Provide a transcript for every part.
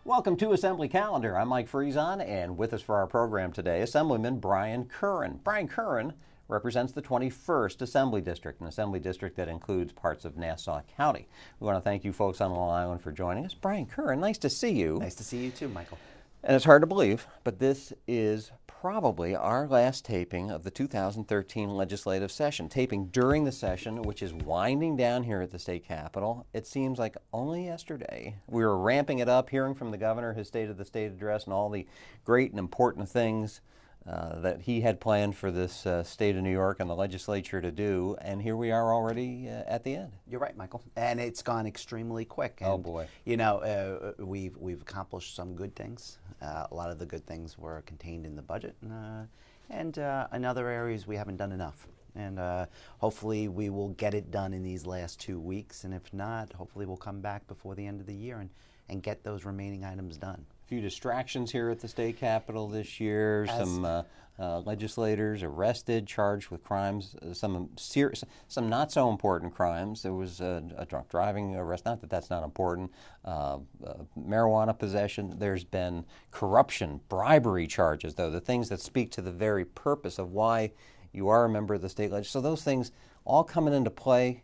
Welcome to Assembly Calendar. I'm Mike Friesen, and with us for our program today, Assemblyman Brian Curran. Brian Curran represents the 21st Assembly District, an Assembly District that includes parts of Nassau County. We want to thank you folks on Long Island for joining us. Brian Curran, nice to see you. Nice to see you too, Michael. And it's hard to believe, but this is probably our last taping of the 2013 legislative session. Taping during the session, which is winding down here at the state capitol. It seems like only yesterday we were ramping it up, hearing from the governor his State of the State address and all the great and important things that he had planned for this state of New York and the legislature to do, and here we are already at the end. You're right, Michael, and it's gone extremely quick. And, oh boy! You know, we've accomplished some good things. A lot of the good things were contained in the budget, and in other areas we haven't done enough. And hopefully we will get it done in these last 2 weeks, and if not, hopefully we'll come back before the end of the year and get those remaining items done. A few distractions here at the state capitol this year. Some legislators arrested, charged with crimes, some not so important crimes. There was a drunk driving arrest, not that that's not important, marijuana possession. There's been corruption, bribery charges, though, the things that speak to the very purpose of why you are a member of the state legislature. So those things all coming into play.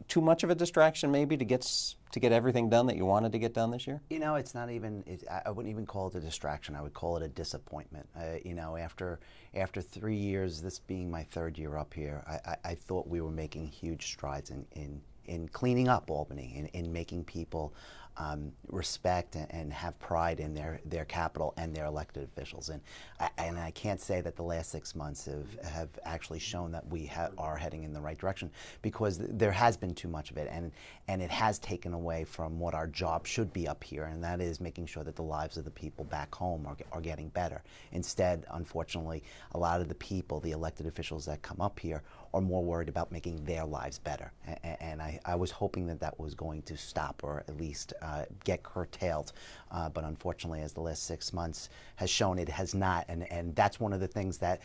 Too much of a distraction maybe to get everything done that you wanted to get done this year? You know, it's not even, I wouldn't even call it a distraction. I would call it a disappointment. You know, after 3 years, this being my third year up here, I thought we were making huge strides in cleaning up Albany, in making people respect and have pride in their capital and their elected officials. And I can't say that the last 6 months have actually shown that we are heading in the right direction, because there has been too much of it, and it has taken away from what our job should be up here, and that is making sure that the lives of the people back home are getting better. Instead, unfortunately, a lot of the people, the elected officials that come up here, are more worried about making their lives better. And I was hoping that was going to stop, or at least get curtailed. But unfortunately, as the last 6 months has shown, it has not. And that's one of the things that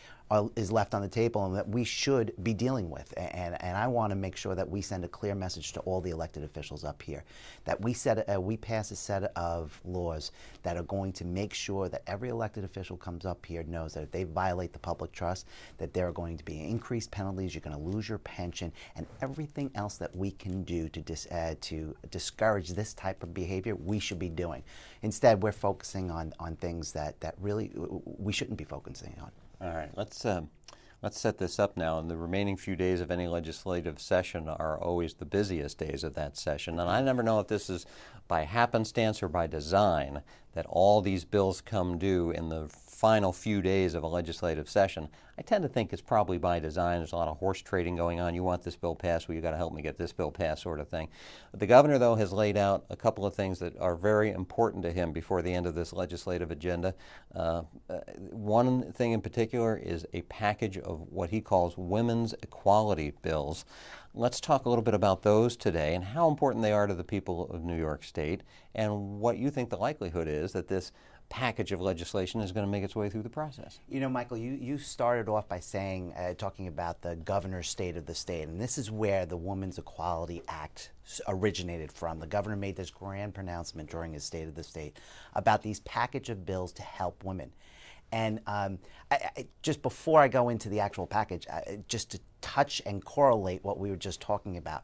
is left on the table and that we should be dealing with. And I want to make sure that we send a clear message to all the elected officials up here, that we pass a set of laws that are going to make sure that every elected official comes up here knows that if they violate the public trust, that there are going to be increased penalties, you're going to lose your pension, and everything else that we can do to discourage this type of behavior, we should be doing. Instead, we're focusing on things that really we shouldn't be focusing on. All right, let's set this up now. And the remaining few days of any legislative session are always the busiest days of that session. And I never know if this is by happenstance or by design that all these bills come due in the final few days of a legislative session. I tend to think it's probably by design. There's a lot of horse trading going on. You want this bill passed, well, you got to help me get this bill passed, sort of thing. The governor, though, has laid out a couple of things that are very important to him before the end of this legislative agenda. One thing in particular is a package of what he calls women's equality bills. Let's talk a little bit about those today and how important they are to the people of New York State, and what you think the likelihood is that this package of legislation is going to make its way through the process. You know, Michael, you started off by saying, talking about the governor's State of the State, and this is where the Women's Equality Act originated from. The governor made this grand pronouncement during his State of the State about these package of bills to help women. And just before I go into the actual package, just to touch and correlate what we were just talking about,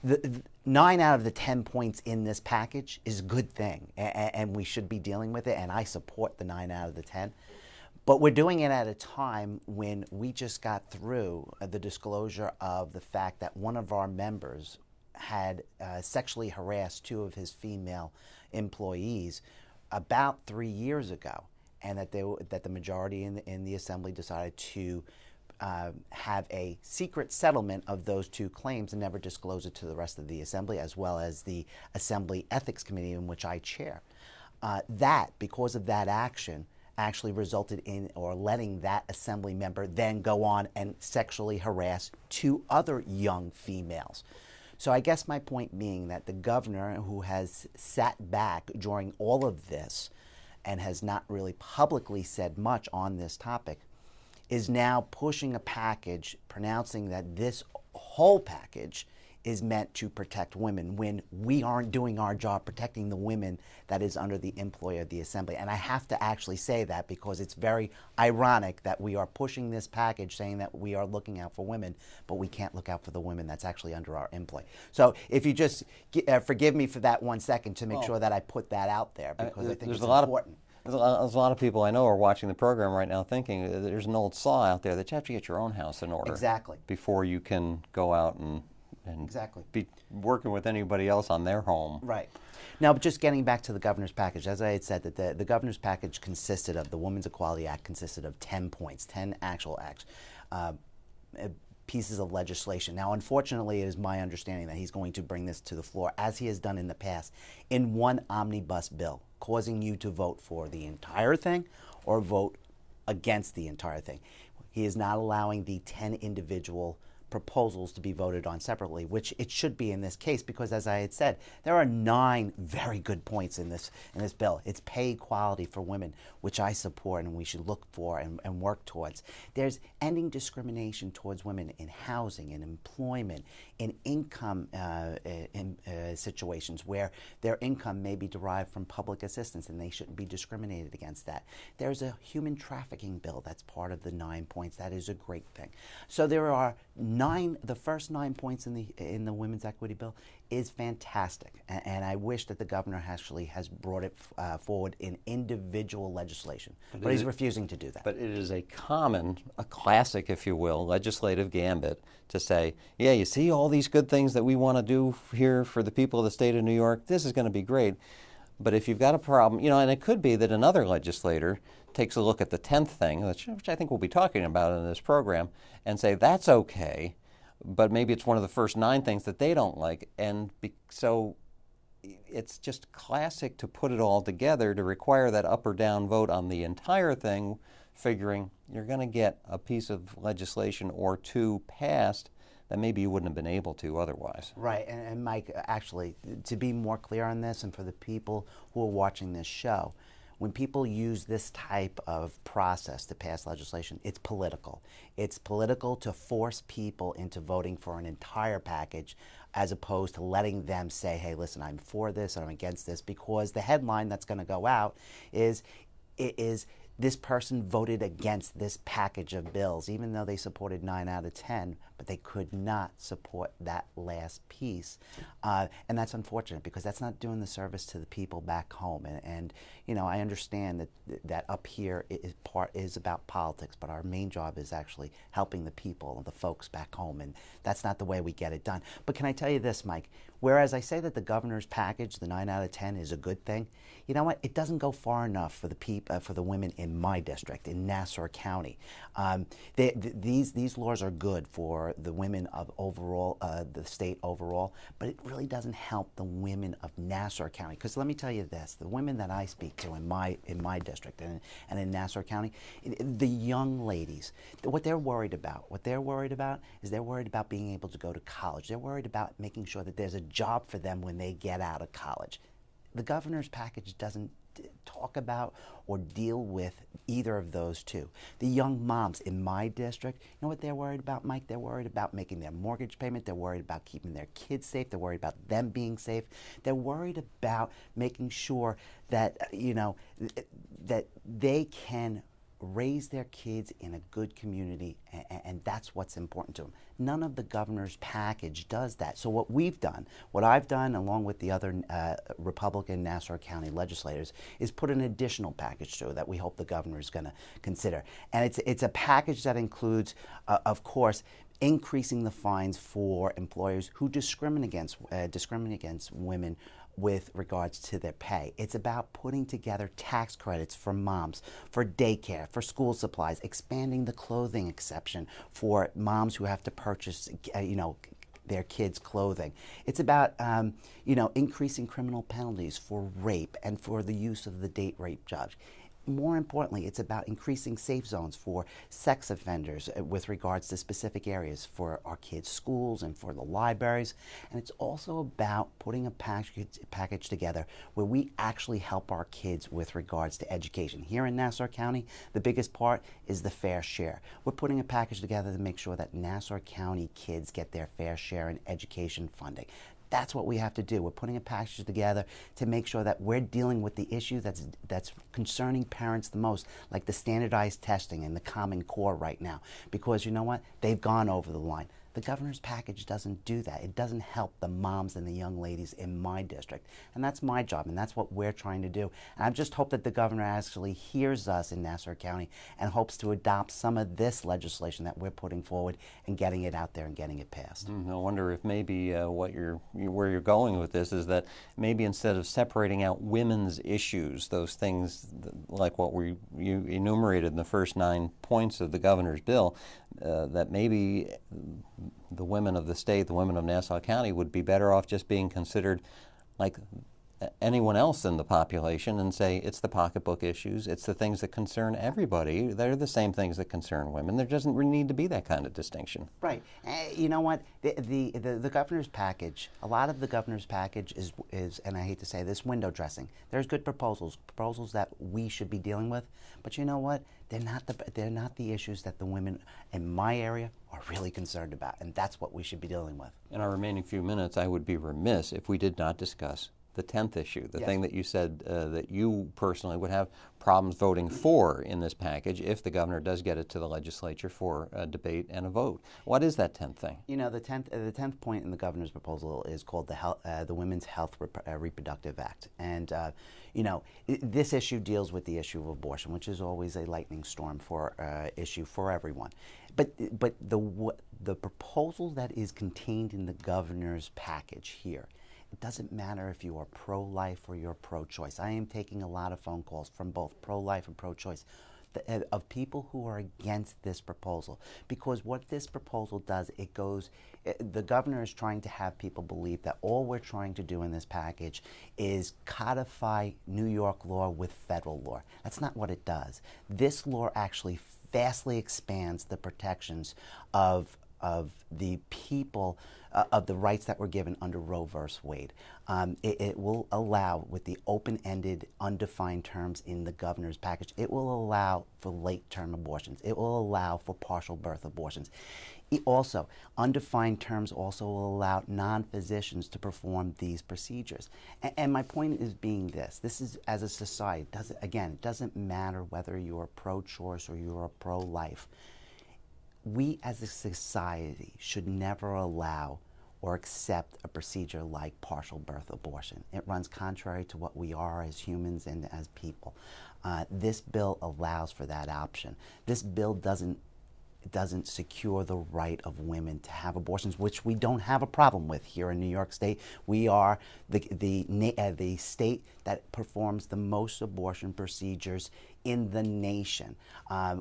the 9 out of the 10 points in this package is a good thing, and we should be dealing with it, and I support the 9 out of the 10. But we're doing it at a time when we just got through the disclosure of the fact that one of our members had sexually harassed 2 of his female employees about 3 years ago, and that the majority in the Assembly decided to have a secret settlement of those 2 claims and never disclose it to the rest of the Assembly, as well as the Assembly Ethics Committee, in which I chair. Because of that action, actually resulted in or letting that Assembly member then go on and sexually harass 2 other young females. So I guess my point being that the governor, who has sat back during all of this and has not really publicly said much on this topic, is now pushing a package, pronouncing that this whole package is meant to protect women when we aren't doing our job protecting the women that is under the employ of the Assembly. And I have to actually say that because it's very ironic that we are pushing this package saying that we are looking out for women, but we can't look out for the women that's actually under our employ. So if you just forgive me for that 1 second to make sure that I put that out there, because I think it's important. There's a lot of people I know are watching the program right now thinking there's an old saw out there that you have to get your own house in order. Exactly. Before you can go out and exactly. be working with anybody else on their home. Right. Now, just getting back to the governor's package, as I had said, that the governor's package consisted of, the Women's Equality Act consisted of 10 points, 10 actual acts, pieces of legislation. Now, unfortunately, it is my understanding that he's going to bring this to the floor, as he has done in the past, in one omnibus bill, causing you to vote for the entire thing or vote against the entire thing. He is not allowing the 10 individual proposals to be voted on separately, which it should be in this case, because as I had said, there are 9 very good points in this bill. It's pay equality for women, which I support and we should look for and work towards. There's ending discrimination towards women in housing, in employment, in income situations where their income may be derived from public assistance and they shouldn't be discriminated against that. There's a human trafficking bill that's part of the 9 points. That is a great thing. So there are the first 9 points in the Women's Equity Bill is fantastic, and I wish that the governor actually has brought it forward in individual legislation, but he's refusing to do that. But it is a classic, if you will, legislative gambit to say, yeah, you see all these good things that we want to do here for the people of the state of New York, this is going to be great. But if you've got a problem, and it could be that another legislator takes a look at the 10th thing, which I think we'll be talking about in this program, and say that's okay, but maybe it's one of the first 9 things that they don't like. And so it's just classic to put it all together to require that up or down vote on the entire thing, figuring you're going to get a piece of legislation or 2 passed that maybe you wouldn't have been able to otherwise. Right, and Mike, actually, to be more clear on this and for the people who are watching this show, when people use this type of process to pass legislation, it's political. It's political to force people into voting for an entire package as opposed to letting them say, hey, listen, I'm for this and I'm against this, because the headline that's going to go out is this person voted against this package of bills, even though they supported 9 out of 10, but they could not support that last piece. And that's unfortunate, because that's not doing the service to the people back home. And I understand that up here is about politics, but our main job is actually helping the people, the folks back home, and that's not the way we get it done. But can I tell you this, Mike? Whereas I say that the governor's package, the 9 out of 10, is a good thing, you know what? It doesn't go far enough for the women in my district, in Nassau County. These laws are good for the women of the state overall, but it really doesn't help the women of Nassau County. Because let me tell you this: the women that I speak to in my district and in Nassau County, the young ladies, what they're worried about is they're worried about being able to go to college. They're worried about making sure that there's a job for them when they get out of college. The governor's package doesn't talk about or deal with either of those two. The young moms in my district, you know what they're worried about, Mike? They're worried about making their mortgage payment. They're worried about keeping their kids safe. They're worried about them being safe. They're worried about making sure that, that they can raise their kids in a good community, and that's what's important to them. None of the governor's package does that. So what I've done, along with the other Republican Nassau County legislators, is put an additional package through that we hope the governor is going to consider. And it's a package that includes, of course, increasing the fines for employers who discriminate against women with regards to their pay. It's about putting together tax credits for moms, for daycare, for school supplies, expanding the clothing exception for moms who have to purchase, their kids' clothing. It's about, increasing criminal penalties for rape and for the use of the date rape judge. more importantly, it's about increasing safe zones for sex offenders with regards to specific areas for our kids' schools and for the libraries. And it's also about putting a package together where we actually help our kids with regards to education. Here in Nassau County, the biggest part is the fair share. We're putting a package together to make sure that Nassau County kids get their fair share in education funding. That's what we have to do. We're putting a package together to make sure that we're dealing with the issue that's concerning parents the most, like the standardized testing and the Common Core right now. Because you know what? They've gone over the line. The governor's package doesn't do that. It doesn't help the moms and the young ladies in my district. And that's my job, and that's what we're trying to do. And I just hope that the governor actually hears us in Nassau County and hopes to adopt some of this legislation that we're putting forward and getting it out there and getting it passed. I wonder if maybe where you're going with this is that maybe instead of separating out women's issues, those things like what you enumerated in the first 9 points of the governor's bill, that maybe the women of the state, the women of Nassau County, would be better off just being considered like anyone else in the population and say it's the pocketbook issues, it's the things that concern everybody. They're the same things that concern women. There doesn't really need to be that kind of distinction. Right. You know what? The governor's package, a lot of the governor's package is, and I hate to say this, window dressing. There's good proposals that we should be dealing with, but you know what? They're not the issues that the women in my area are really concerned about, and that's what we should be dealing with. In our remaining few minutes, I would be remiss if we did not discuss the 10th issue, the thing that you said that you personally would have problems voting for in this package if the governor does get it to the legislature for a debate and a vote. What is that 10th thing? You know, the 10th point in the governor's proposal is called the Women's Health Reproductive Act. And, you know, this issue deals with the issue of abortion, which is always a lightning storm for issue for everyone. But the proposal that is contained in the governor's package here, it doesn't matter if you are pro-life or you're pro-choice. I am taking a lot of phone calls from both pro-life and pro-choice of people who are against this proposal. Because what this proposal does, the governor is trying to have people believe that all we're trying to do in this package is codify New York law with federal law. That's not what it does. This law actually vastly expands the protections of the people, of the rights that were given under Roe v. Wade. It will allow, with the open-ended, undefined terms in the governor's package, it will allow for late-term abortions. It will allow for partial birth abortions. Also, undefined terms also will allow non-physicians to perform these procedures. And my point is being this is, as a society, it doesn't matter whether you're pro-choice or you're pro-life. We as a society should never allow or accept a procedure like partial birth abortion. It runs contrary to what we are as humans and as people. This bill allows for that option. This bill doesn't secure the right of women to have abortions, which we don't have a problem with here in New York State. We are the state that performs the most abortion procedures in the nation.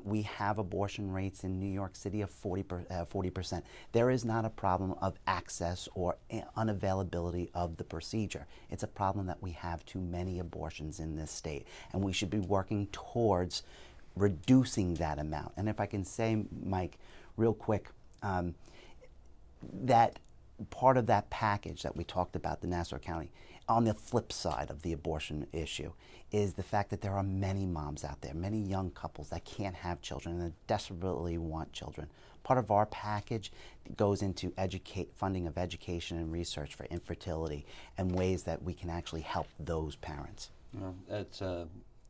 We have abortion rates in New York City of 40%. There is not a problem of access or unavailability of the procedure. It's a problem that we have too many abortions in this state, and we should be working towards reducing that amount. And if I can say, Mike, real quick, that part of that package that we talked about, the Nassau County, on the flip side of the abortion issue, is the fact that there are many moms out there, many young couples that can't have children and that desperately want children. Part of our package goes into funding of education and research for infertility and ways that we can actually help those parents.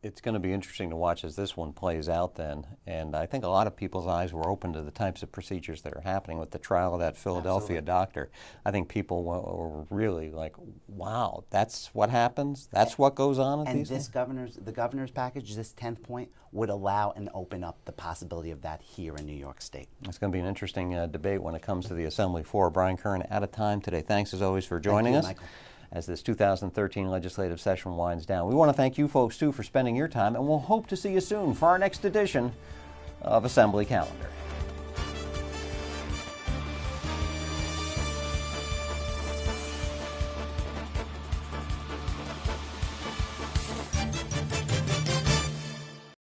It's going to be interesting to watch as this one plays out then, and I think a lot of people's eyes were open to the types of procedures that are happening with the trial of that Philadelphia doctor. I think people were really like, wow, that's what happens? That's what goes on at these things? And the governor's package, this 10th point, would allow and open up the possibility of that here in New York State. It's going to be an interesting debate when it comes to the Assembly floor. Brian Curran, out of time today. Thanks as always for joining us. Michael. As this 2013 legislative session winds down. We want to thank you folks, too, for spending your time, and we'll hope to see you soon for our next edition of Assembly Calendar.